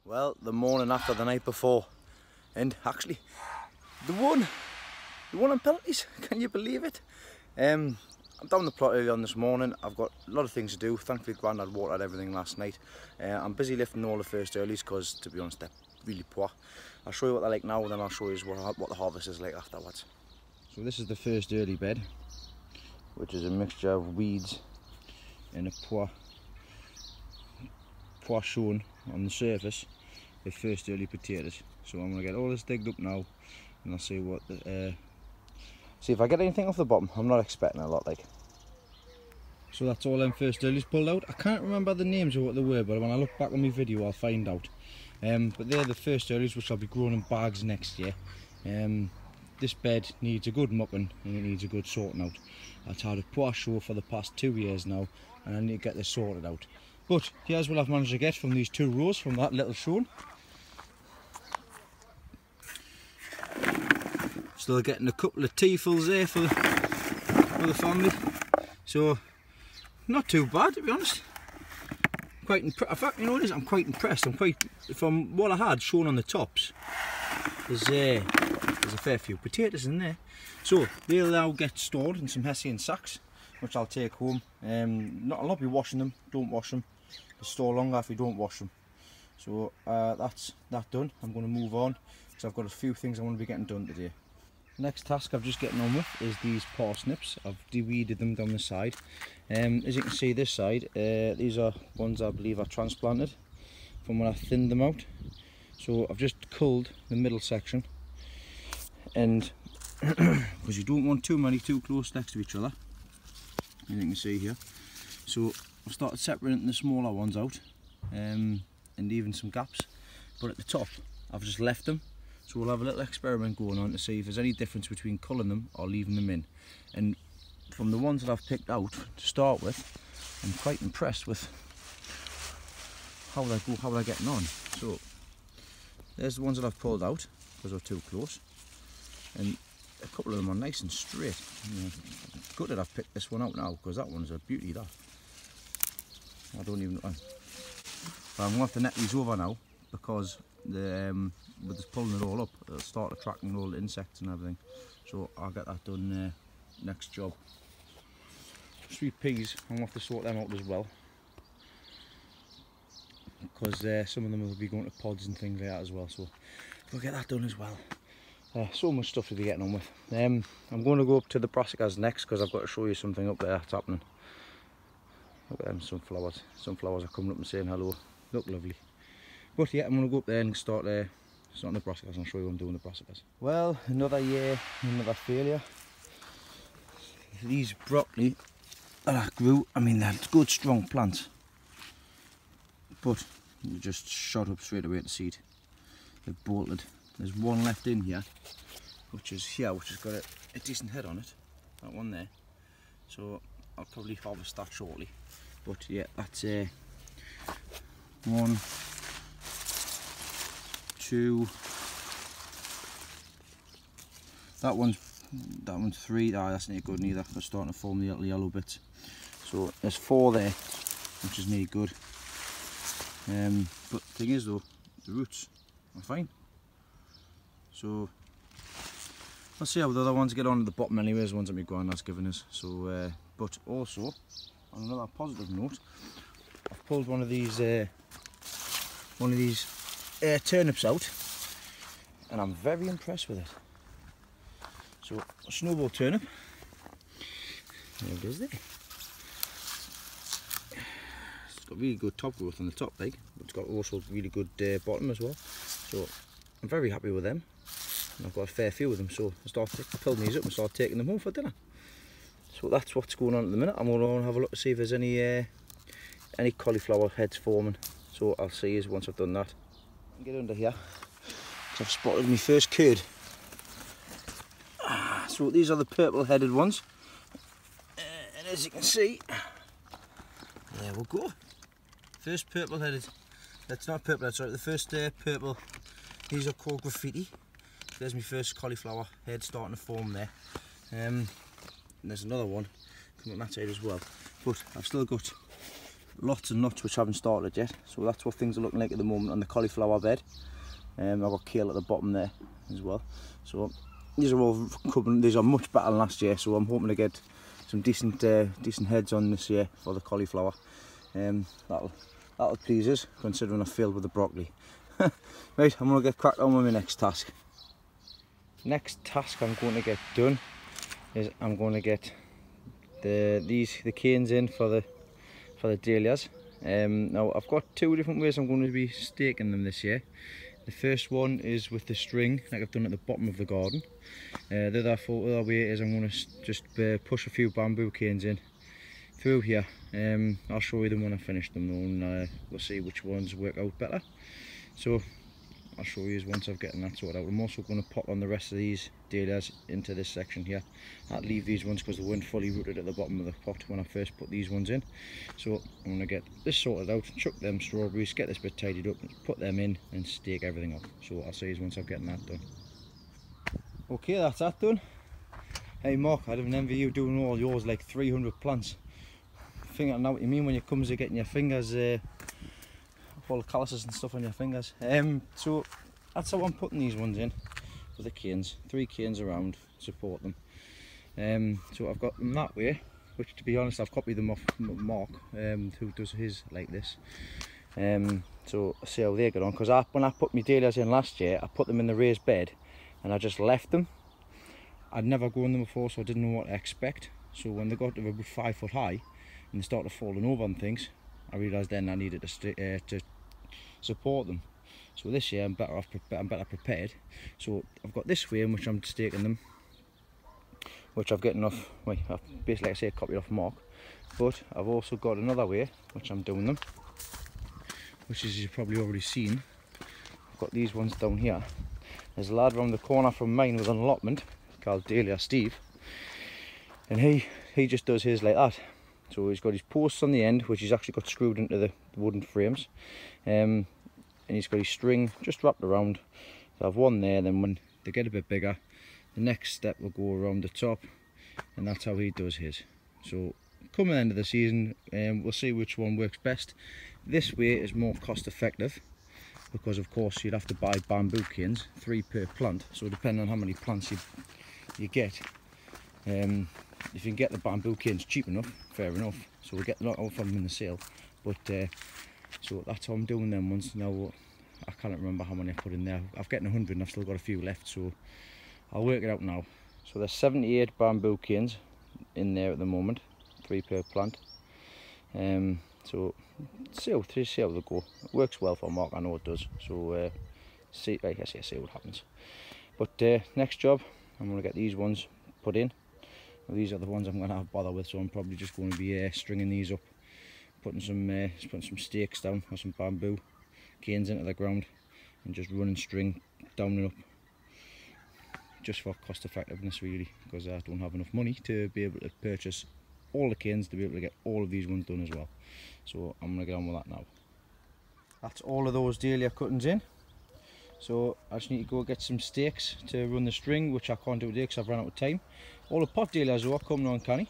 Well, the morning after the night before, and actually the one on penalties. Can you believe it? I'm down the plot early on this morning. I've got a lot of things to do. Thankfully Grandad watered everything last night. I'm busy lifting all the first earlies because, to be honest, they're really poor. I'll show you what they're like now, and then I'll show you what the harvest is like afterwards. So this is the first early bed, which is a mixture of weeds and a poor shown on the surface with first early potatoes. So I'm going to get all this digged up now, and I'll see what see if I get anything off the bottom. I'm not expecting a lot, like. So that's all them first earlies pulled out. I can't remember the names of what they were, but when I look back on my video I'll find out. But they're the first earlies which I'll be growing in bags next year. This bed needs a good mucking and it needs a good sorting out. I've had a poor show for the past 2 years now, and I need to get this sorted out. But here's what I've managed to get from these 2 rows from that little shown. Still getting a couple of teafuls there for the family. So not too bad, to be honest. Quite impressed. In fact, you know what it is? I'm quite impressed. From what I had shown on the tops, there's a fair few potatoes in there. So they'll now get stored in some Hessian sacks, which I'll take home. I'll not be washing them. Don't wash them. They store longer if you don't wash them. So that's that done. I'm going to move on because I've got a few things I want to be getting done today. Next task I've just getting on with is these parsnips. I've de-weeded them down the side. As you can see this side, these are ones I believe I transplanted from when I thinned them out. So I've just culled the middle section, and because you don't want too many too close next to each other, as you can see here. So I've started separating the smaller ones out, and even some gaps, but at the top I've just left them. So we'll have a little experiment going on to see if there's any difference between culling them or leaving them in. And from the ones that I've picked out to start with, I'm quite impressed with how they're getting on. So there's the ones that I've pulled out because they're too close, and a couple of them are nice and straight. Good that I've picked this one out now, because that one's a beauty. That I don't even know. But I'm going to have to net these over now, because with just pulling it all up, it'll start attracting all the insects and everything. So I'll get that done next job. Sweet peas, I'm going to have to sort them out as well, because some of them will be going to pods and things like that as well. So we'll get that done as well. So much stuff to be getting on with. I'm going to go up to the brassicas next, because I've got to show you something up there that's happening. Look at them sunflowers. Sunflowers are coming up and saying hello. Look lovely. But yeah, I'm going to go up there and start the brassicas, and I'll show you what I'm doing with the brassicas. Well, another year, another failure. These broccoli that I grew, I mean, they're good strong plants, but they just shot up straight away to seed. They've bolted. There's one left in here, which has got a decent head on it. That one there. So I'll probably harvest that shortly. But yeah, that's 1, 2. That one's 3. That's not good neither. They're starting to form the little yellow bits. So there's 4 there, which is nearly good. But the thing is though, the roots are fine. So let's see how the other ones get on at the bottom anyways, the ones that my granddad's given us. So but also, on another positive note, I've pulled one of these turnips out, and I'm very impressed with it. So a snowball turnip, there it is there. It's got really good top growth on the top, like, but it's got also really good bottom as well. So I'm very happy with them. And I've got a fair few of them, so I started pulling these up and start taking them home for dinner. So that's what's going on at the minute. I'm going to have a look to see if there's any cauliflower heads forming. So I'll see you once I've done that. Get under here, because I've spotted my first curd. So these are the purple headed ones, and as you can see, there we go. First purple headed. That's not purple head, sorry. The first purple. These are called graffiti. There's my first cauliflower head starting to form there. And there's another one coming on that side as well. But I've still got lots of nuts which haven't started yet, so that's what things are looking like at the moment on the cauliflower bed. I've got kale at the bottom there as well, so these are all coming. These are much better than last year, so I'm hoping to get some decent heads on this year for the cauliflower. That'll please us, considering I failed with the broccoli. Right, I'm going to get cracked on with my next task. Next task I'm going to get done is I'm going to get the canes in for the dahlias. Now I've got two different ways I'm going to be staking them this year. The first one is with the string, like I've done at the bottom of the garden. The other way is I'm going to just push a few bamboo canes in through here. I'll show you them when I finish them though, and we'll see which ones work out better. So I'll show you once I've gotten that sorted out. I'm also going to pop on the rest of these dahlias into this section here. I'll leave these ones because they weren't fully rooted at the bottom of the pot when I first put these ones in. So I'm going to get this sorted out, chuck them strawberries, get this bit tidied up, put them in and stake everything up. So I'll see you once I've gotten that done. Okay, that's that done. Hey Mark, I'd have envy you doing all yours like 300 plants. I know what you mean when it comes to getting your fingers all the calluses and stuff on your fingers. So that's how I'm putting these ones in with the canes. 3 canes around, support them. So I've got them that way, which to be honest I've copied them off Mark, who does his like this. So I'll see how they get on, because when I put my dahlias in last year, I put them in the raised bed and I just left them. I'd never grown them before, so I didn't know what to expect. So when they got to about 5 foot high and they started falling over on things, I realised then I needed to support them. So this year I'm better prepared. So I've got this way in which I'm staking them, which I've gotten off, well, basically like I say, copied off Mark. But I've also got another way which I'm doing them, which is you've probably already seen. I've got these ones down here. There's a lad around the corner from mine with an allotment called Dahlia Steve, and he just does his like that. So he's got his posts on the end, which he's actually got screwed into the wooden frames, and he's got his string just wrapped around. So I've one there, then when they get a bit bigger, the next step will go around the top, and that's how he does his. So coming end of the season, we'll see which one works best. This way is more cost effective, because of course you'd have to buy bamboo canes, 3 per plant, so depending on how many plants you get, if you can get the bamboo canes cheap enough, fair enough, so we'll get a lot of them in the sale. But so that's how I'm doing them ones. Now I can't remember how many I put in there. I've gotten 100 and I've still got a few left, so I'll work it out now. So there's 78 bamboo canes in there at the moment, 3 per plant. So see how they go. It works well for Mark, I know it does. So see what happens. But next job, I'm going to get these ones put in. Well, these are the ones I'm going to have bother with, so I'm probably just going to be stringing these up, putting some stakes down or some bamboo canes into the ground, and just running string down and up, just for cost effectiveness really, because I don't have enough money to be able to purchase all the canes to be able to get all of these ones done as well. So I'm going to get on with that now. That's all of those dahlia cuttings in. So I just need to go get some stakes to run the string, which I can't do today because I've run out of time. All the pot dahlias are coming on canny.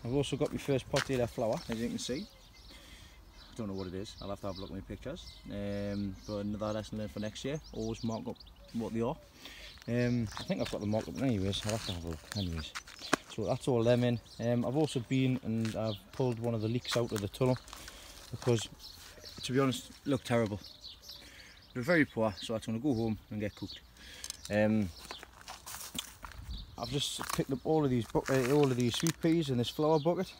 I've also got my first pot dahlia flower, as you can see. I don't know what it is, I'll have to have a look at my pictures. But another lesson learned for next year, always mark up what they are. I think I've got them marked up anyways, I'll have to have a look anyways. So that's all them in. I've also been and I've pulled one of the leeks out of the tunnel, because to be honest, it looked terrible. They're very poor, so I'm going to go home and get cooked. I've just picked up all of these sweet peas in this flower bucket.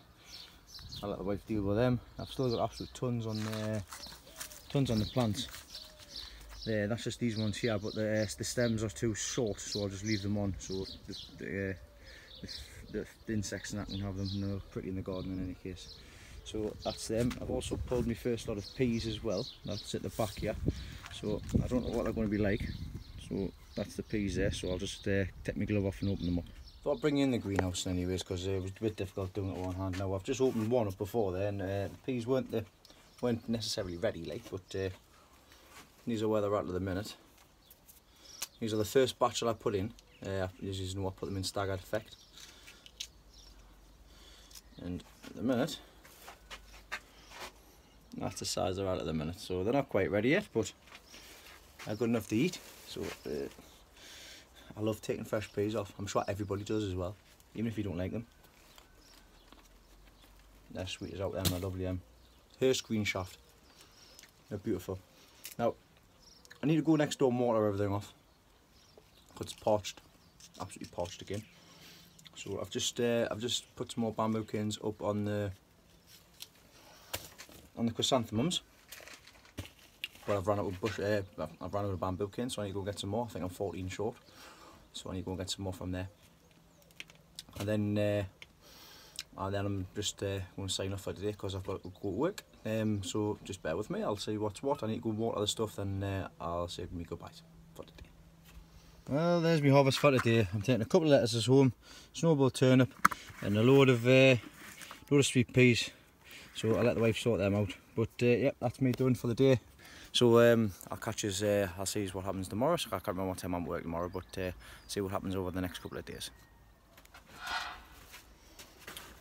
I'll let the wife deal with them. I've still got absolute tons on the plants. There, that's just these ones here, but the stems are too short, so I'll just leave them on, so the insects and that can have them, and they're pretty in the garden in any case. So that's them. I've also pulled my first lot of peas as well. That's at the back here. So I don't know what they're going to be like. So that's the peas there. So I'll just take my glove off and open them up. Thought I'd bring you in the greenhouse anyways, because it was a bit difficult doing it with one hand. Now I've just opened one up before there, and the peas weren't necessarily ready, like, but these are where they're at the minute. These are the first batch that I put in. As you know, I put them in staggered effect, and at the minute That's the size they're at the minute. So they're not quite ready yet, but they're good enough to eat. So I love taking fresh peas off. I'm sure everybody does as well, even if you don't like them. They're sweet as out there, and they're lovely. Hair screen shaft. They're beautiful. Now, I need to go next door and water everything off, because it's parched, absolutely parched again. So I've just put some more bamboo canes up on the chrysanthemums. But I've run out of I've run out of bamboo canes, so I need to go get some more. I think I'm 14 short, so I need to go get some more from there. And then I'm just going to sign off for today because I've got to go to work. So just bear with me. I'll see what's what. I need to go water the stuff, then I'll say me goodbyes for today. Well, there's my harvest for today. I'm taking a couple of lettuces home, snowball turnip, and a load of sweet peas. So I'll let the wife sort them out. But yep, that's me done for the day. So I'll catch you. I'll see what happens tomorrow. So I can't remember what time I'm working tomorrow, but see what happens over the next couple of days.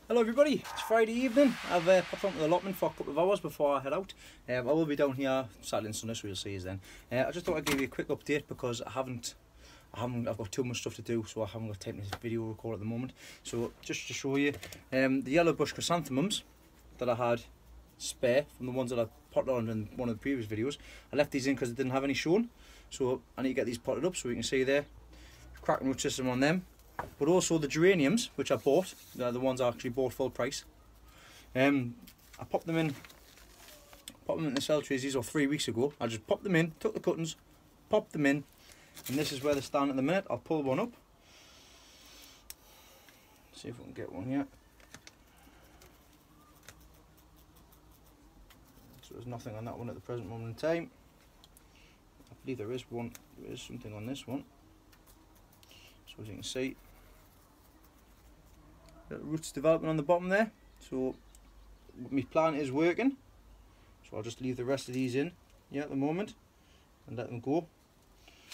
Hello everybody, it's Friday evening. I've popped onto the allotment for a couple of hours before I head out. I will be down here Saturday and Sunday, so you'll see us then. I just thought I'd give you a quick update because I've got too much stuff to do, so I haven't got time to video record at the moment. So just to show you, the yellow bush chrysanthemums that I had spare from the ones that I potted on in one of the previous videos. I left these in because I didn't have any shown, so I need to get these potted up so you can see there. Cracking root system on them. But also the geraniums, which I bought, they're the ones I actually bought full price. I popped them in the cell trays. These were 3 weeks ago. I just popped them in, took the cuttings, popped them in, and this is where they stand at the minute. I'll pull one up. See if we can get one here. So there's nothing on that one at the present moment in time. I believe there is one. There is something on this one. So as you can see, little roots developing on the bottom there. So my plant is working. So I'll just leave the rest of these in here at the moment and let them go.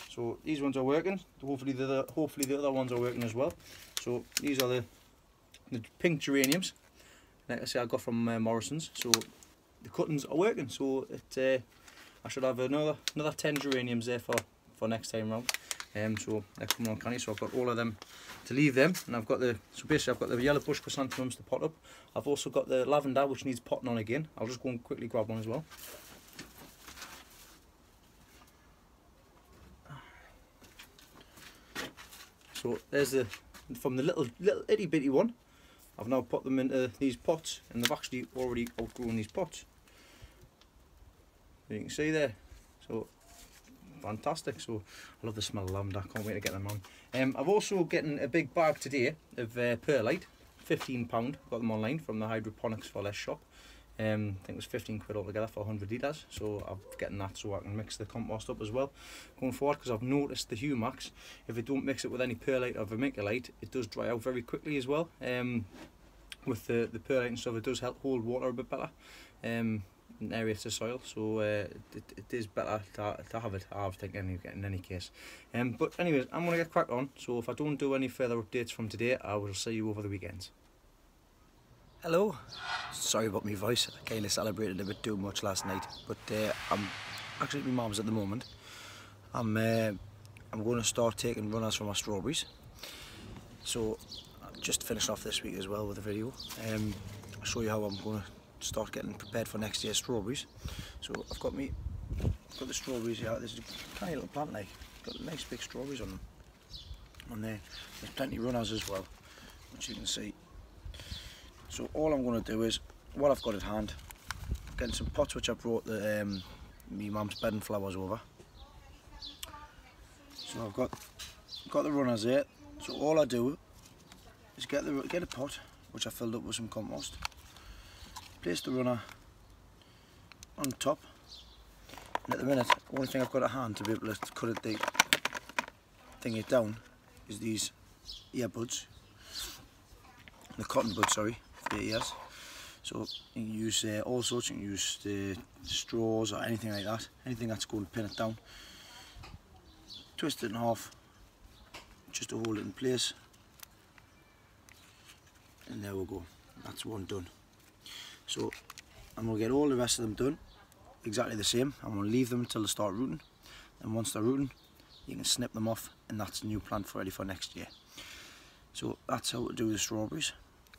So these ones are working. Hopefully the other ones are working as well. So these are the pink geraniums, like I say, I got from Morrison's. So the cuttings are working. So I should have another 10 geraniums there for next time round. So they're coming on canny, so I've got all of them to leave them, and I've got the yellow bush chrysanthemums to pot up. I've also got the lavender which needs potting on again. I'll just go and quickly grab one as well. So there's from the little itty bitty one. I've now put them into these pots, and they've actually already outgrown these pots. You can see there. So fantastic. So I love the smell of lavender. Can't wait to get them on. I've also getting a big bag today of perlite, £15. Got them online from the hydroponics for less shop. I think it was 15 quid altogether for 100 litres. So I'm getting that so I can mix the compost up as well going forward, because I've noticed the humax, if I don't mix it with any perlite or vermiculite, it does dry out very quickly as well. With the perlite and stuff, it does help hold water a bit better. In areas to soil, so it is better to have it, I think, in any case. But anyways, I'm going to get cracked on, so if I don't do any further updates from today, I will see you over the weekends. Hello, sorry about my voice, I kind of celebrated a bit too much last night, but I'm actually at my mum's at the moment. I'm going to start taking runners for my strawberries, so I've just finished off this week as well with a video. I'll show you how I'm going to start getting prepared for next year's strawberries. So I've got the strawberries here. This is a tiny little plant, like, got nice big strawberries on them. On there, there's plenty of runners as well, which you can see. So all I'm going to do is, what I've got at hand, getting some pots which I brought me mum's bed and flowers over. So I've got the runners there. So all I do is get a pot which I filled up with some compost. Place the runner on top, and at the minute, the only thing I've got at hand to be able to cut it down is these earbuds, the cotton buds, sorry, for the ears. So you can use all sorts. You can use the straws or anything like that, anything that's going to pin it down. Twist it in half, just to hold it in place, and there we go. That's one done. So and we'll get all the rest of them done exactly the same, and we'll leave them until they start rooting, and once they're rooting you can snip them off, and that's a new plant ready for next year. So that's how to do the strawberries.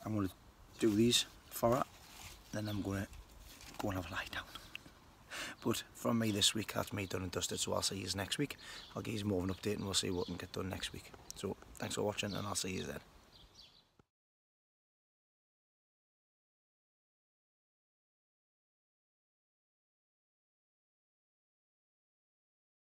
I'm going to do these for it, then I'm going to go and have a lie down. But from me this week, that's me done and dusted, so I'll see you next week. I'll give you more of an update and we'll see what we can get done next week. So thanks for watching, and I'll see you then.